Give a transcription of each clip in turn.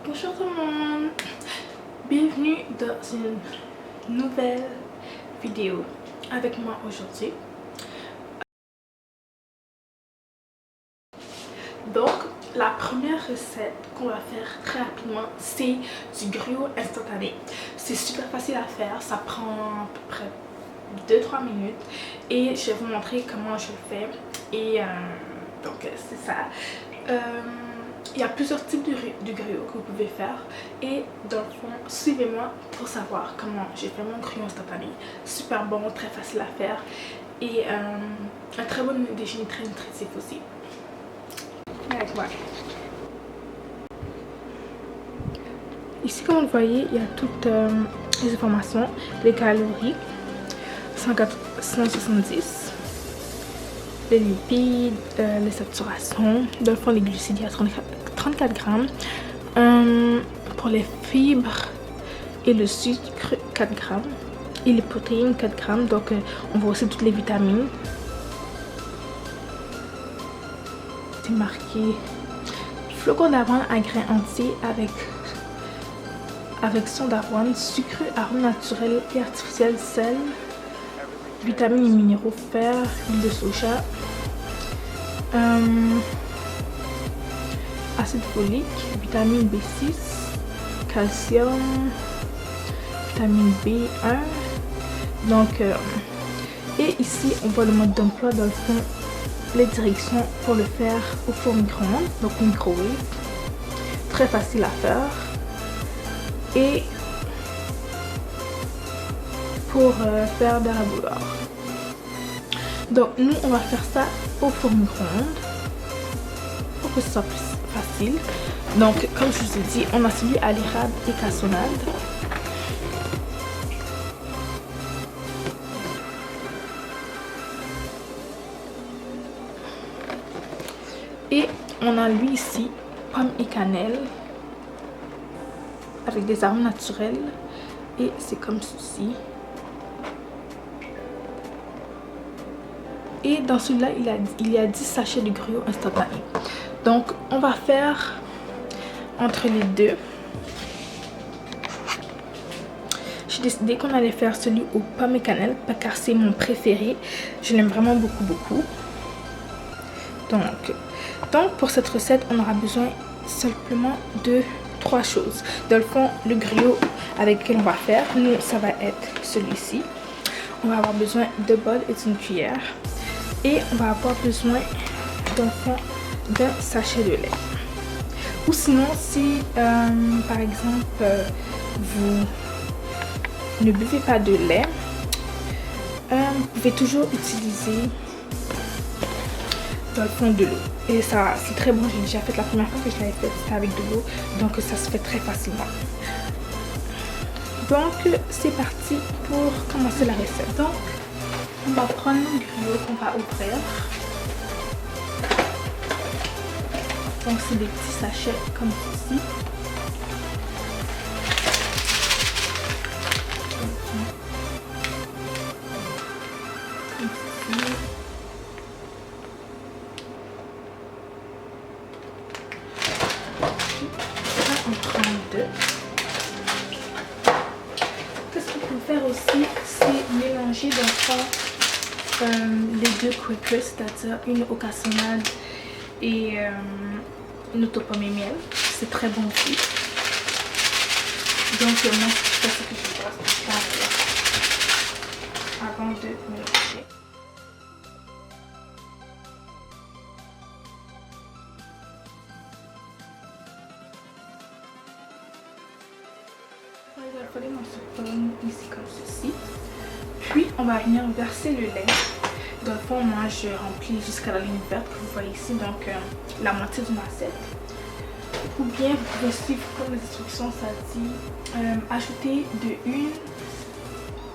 Bonjour tout le monde, bienvenue dans une nouvelle vidéo avec moi aujourd'hui. Donc la première recette qu'on va faire très rapidement, c'est du gruau instantané. C'est super facile à faire, ça prend à peu près 2-3 minutes et je vais vous montrer comment je le fais. Et donc c'est ça. Il y a plusieurs types de gruau que vous pouvez faire et dans le fond, suivez-moi pour savoir comment j'ai fait mon gruau instantané. Super bon, très facile à faire et un très bon déjeuner, très nutritif aussi. Avec moi. Ici, comme vous le voyez, il y a toutes les informations, les calories, 170, les lipides, les saturations, dans le fond les glucides, il y a 34 grammes. Pour les fibres et le sucre, 4 grammes. Et les protéines, 4 grammes. Donc on voit aussi toutes les vitamines. C'est marqué flocons d'avoine à grains entiers avec son d'avoine, sucre, arôme naturel et artificiel, sel, vitamines et minéraux, fer, huile de soja, acide folique, vitamine B6, calcium, vitamine B1. Donc et ici on voit le mode d'emploi, dans le fond les directions pour le faire au four micro-ondes, donc microwave, très facile à faire. Et pour faire de la bouilloire. Donc nous on va faire ça au four micro-ondes pour que ce soit plus facile. Donc comme je vous ai dit, on a celui à l'érable et cassonade. Et on a lui ici, pomme et cannelle, avec des arômes naturels. Et c'est comme ceci. Et dans celui-là, il y a 10 sachets de gruau instantané. Donc on va faire entre les deux. J'ai décidé qu'on allait faire celui aux pommes et cannelle car c'est mon préféré. Je l'aime vraiment beaucoup. Donc pour cette recette, on aura besoin simplement de 3 choses. Dans le fond, le gruau avec lequel on va faire, nous ça va être celui-ci. On va avoir besoin de bol et d'une cuillère. Et on va avoir besoin d'un sachet de lait. Ou sinon, si par exemple vous ne buvez pas de lait, vous pouvez toujours utiliser dans le fond de l'eau. Et ça c'est très bon, j'ai déjà fait la première fois que je l'avais fait, c'était avec de l'eau, donc ça se fait très facilement. Donc c'est parti pour commencer la recette. Donc on va prendre le gruau qu'on va ouvrir. Donc c'est des petits sachets comme ceci. On prend deux. Qu'est-ce qu'on peut faire aussi, c'est mélanger dans le fond les deux crackers, c'est-à-dire une au cassonade et une autre aux pommes et miel. C'est très bon aussi. Donc moi c'est ce que je dois faire avant de mélanger. On va coller dans ce pomme ici comme ceci. Puis on va venir verser le lait. Dans le fond, moi je remplis jusqu'à la ligne verte que vous voyez ici, donc la moitié d'une assiette. Ou bien vous pouvez suivre comme les instructions, ça dit ajouter de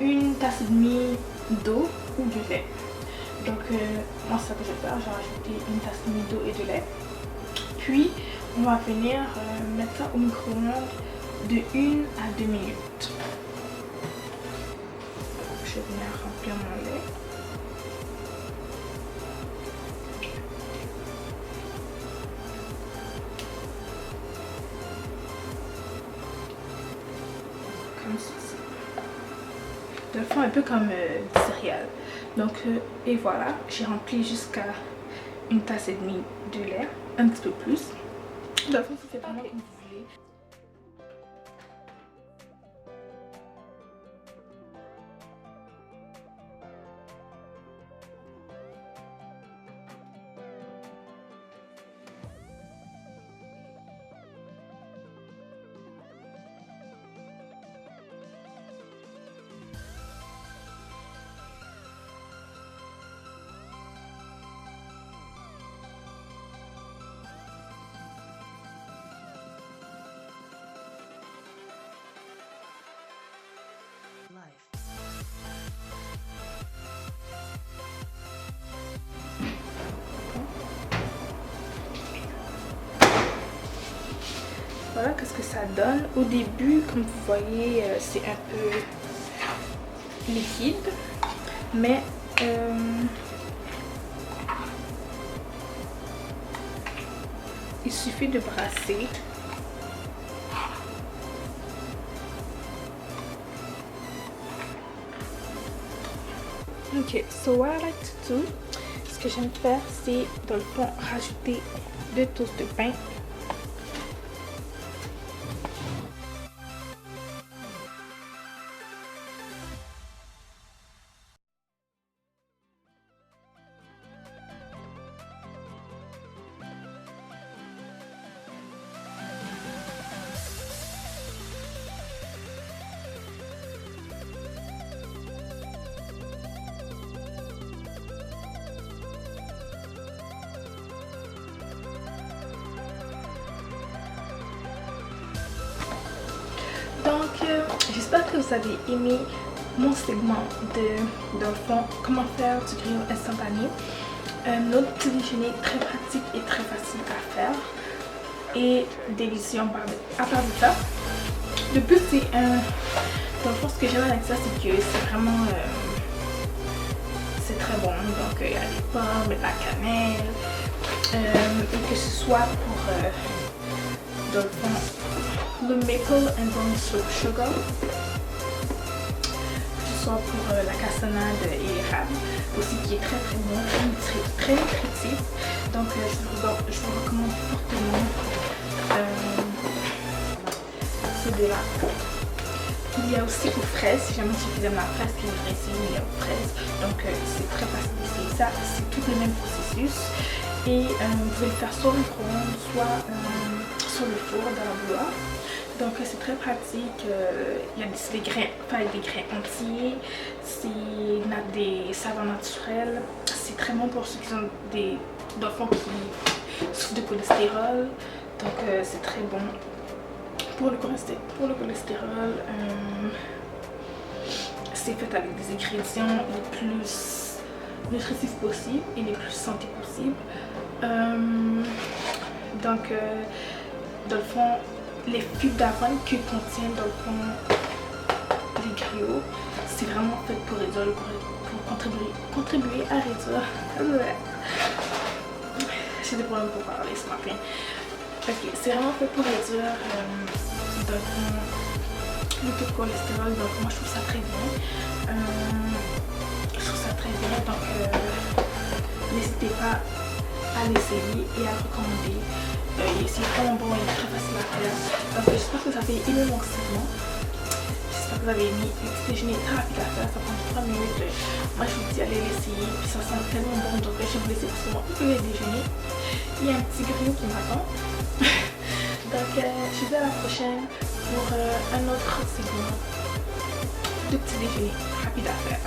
une tasse et demie d'eau ou de lait. Donc moi c'est ça que je vais faire, j'ai rajouté une tasse et demie d'eau et de lait. Puis on va venir mettre ça au micro-ondes de 1 à 2 minutes. Je vais venir remplir mon lait. forme un peu comme du céréales. Donc et voilà, j'ai rempli jusqu'à une tasse et demie de lait, un petit peu plus. Dans le fond, ça fait vraiment comme vous voulez. Voilà qu'est-ce que ça donne. Au début, comme vous voyez, c'est un peu liquide, mais il suffit de brasser. Ok, so what I like to do, ce que j'aime faire, c'est dans le fond rajouter 2 toasts de pain. Donc, j'espère que vous avez aimé mon segment dans le fond, comment faire du grillon instantané. Notre petit déjeuner très pratique et très facile à faire et délicieux à part de ça. De plus, c'est un... Dans le fond, ce que j'aime avec ça, c'est que c'est vraiment... c'est très bon. Donc, il y a des pommes, de la cannelle, et que ce soit pour... dans le fond, le maple and brown sugar, que ce soit pour la cassonade et l'érable aussi, qui est très très bon, très nutritif. Donc je vous recommande fortement ces deux-là. Il y a aussi aux fraises, si jamais tu aimes la fraise qui est livrée ici, il y a aux fraises. Donc c'est très facile d'essayer ça, c'est tout le même processus. Et vous pouvez le faire soit au micro-ondes, soit sur le four dans la bouilloire. Donc c'est très pratique, il y a des grains, avec des grains entiers, c'est des saveurs naturelles, c'est très bon pour ceux qui ont des enfants qui souffrent de cholestérol, donc c'est très bon pour le cholestérol. C'est fait avec des ingrédients les plus nutritifs possibles et les plus santé possibles. Donc dans le fond, les fibres d'avoine que contiennent dans le fond les griots, c'est vraiment fait pour réduire pour contribuer à réduire. J'ai des problèmes pour parler ce matin. Ok, c'est vraiment fait pour réduire dans le fond, le taux de cholestérol. Donc moi je trouve ça très bien. Donc n'hésitez pas à l'essayer et à le recommander. C'est vraiment bon et très facile à faire. Donc j'espère que vous avez aimé mon segment. J'espère que vous avez aimé le petit déjeuner très rapide à faire. Ça prend 3 minutes. Moi je vous dis allez l'essayer. Puis ça sent tellement bon. Donc je vais vous laisser pour ce moment le déjeuner. Il y a un petit griot qui m'attend. Donc je vous dis à la prochaine pour un autre segment de petit déjeuner rapide à faire.